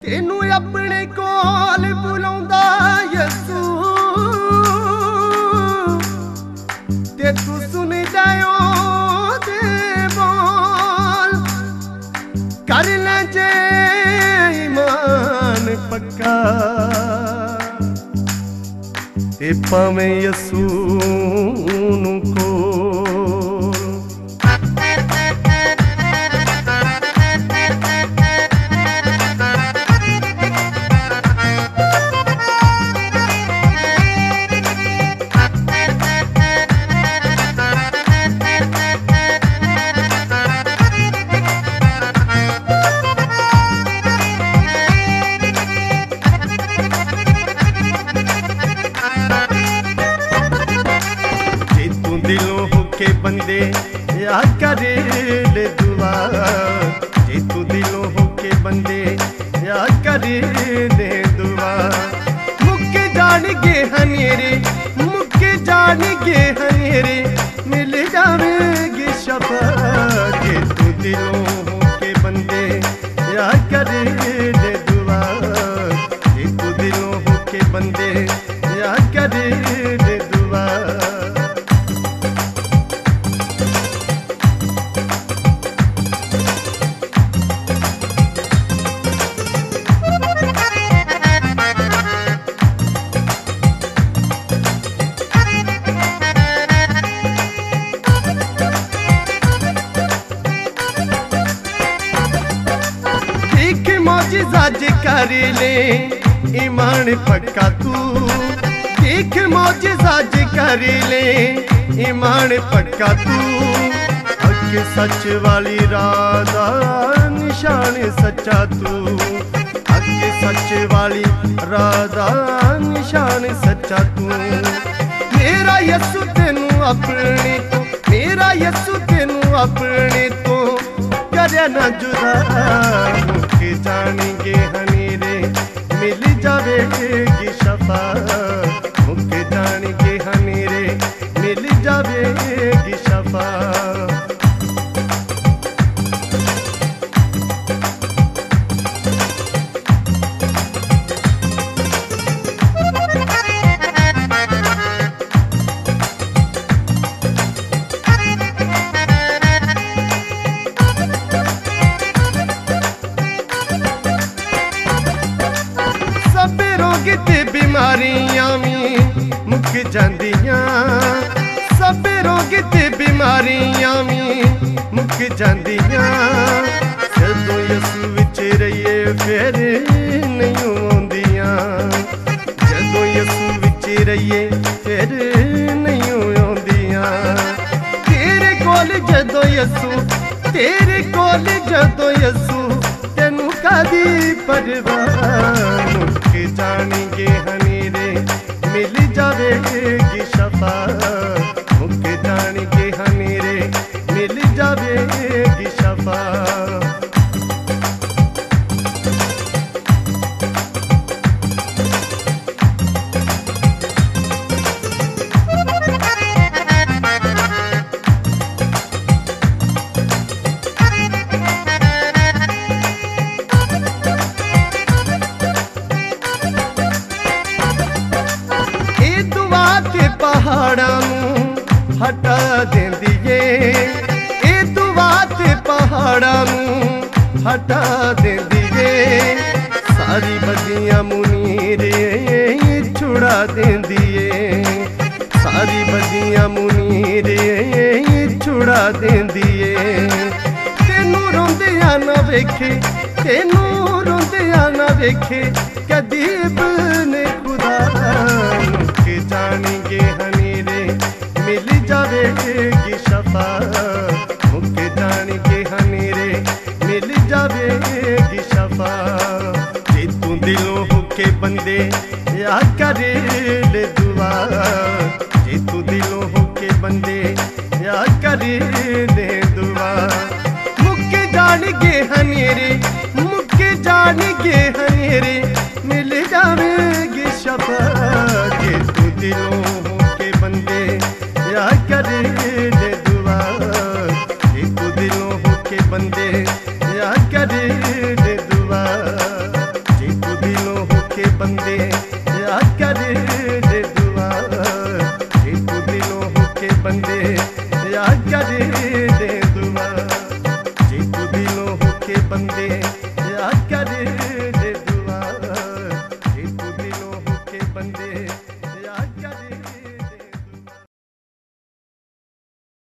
तेनू अपने कोल बुलांदा यसू ते तू सुन जायो दे बोल कर ले जे ईमान पक्का ते पावें यसू नू कोल। दिलों होके बंदे या करे ले दुआ, जे तू दिलों होके बंदे या करे ले दुआ। मुक्के जानेंगे हनेरे, मुक्के जानेंगे हनेरे, मिल जावेगी शफा। जे तू दिलों होके बंदे या करे ले दुआ, जे तू दिलों होके बंदे या करे ले दुआ। मौजिज़ा कर ले ईमान पक्का तू, देख मौजिज़ा कर ले ईमान पक्का तू। हक सच वाली राधा निशान सच्चा तू, हक सच वाली राधा निशान सच्चा तू। मेरा यसू तेनू अपने तो, मेरा यसू तेनू अपने तो करे ना जुदा। मुक्के जानेंगे हनेरे, मिल जावेगी शफा। मुक्के जानेंगे हनेरे, मिल जावेगी शफा। बीमारियां भी मुक जांदियां, सब रोग ते बीमारियां भी मुक जांदियां। जदों यसू विच रहिए फिर नहीं आउंदियां, जदों यसू विच रहिए फिर नहीं आउंदियां। तेरे कोल जदों यसू, तेरे कोल जदों यसू, तेनू कादी परवाह। मुक्के जानेंगे हनेरे, मिल जावेगी शफा। मुक्के जानेंगे हनेरे, मिल जावेगी शफा। पहाड़ां नूं हटा देंदी ए, ए दुआ ते पहाड़ां नूं हटा देंदी ए। सारी बदियां मुनीर छुड़ा देंदी ए, सारी बदियां मुनीर छुड़ा देंदी ए। तेनू रोंदियां ना वेखे, तेनू रोंदियां ना वेखे कदी इब्ने खुदा। मुक्के जानेंगे हनेरे, मिल जावेगी शफा। मुक्के जानेंगे हनेरे, मिल जावेगी शफा। जे तू दिलों होके बंदे या करे ले दुआ, जे तू दिलों होके बंदे या करे ले दुआ। मुक्के जानेंगे हनेरे, मुक्के जानेंगे हनेरे, मिल जावेगी शफा। जे तू दिलों होके बंदे या करे ले दुआ, जे तू दिलों होके बंदे या करे ले दुआ। बंदे या कर दे दुआ, जे तू दिलों होके बंदे या कर दे दुआ, जे तू दिलों होके बंदे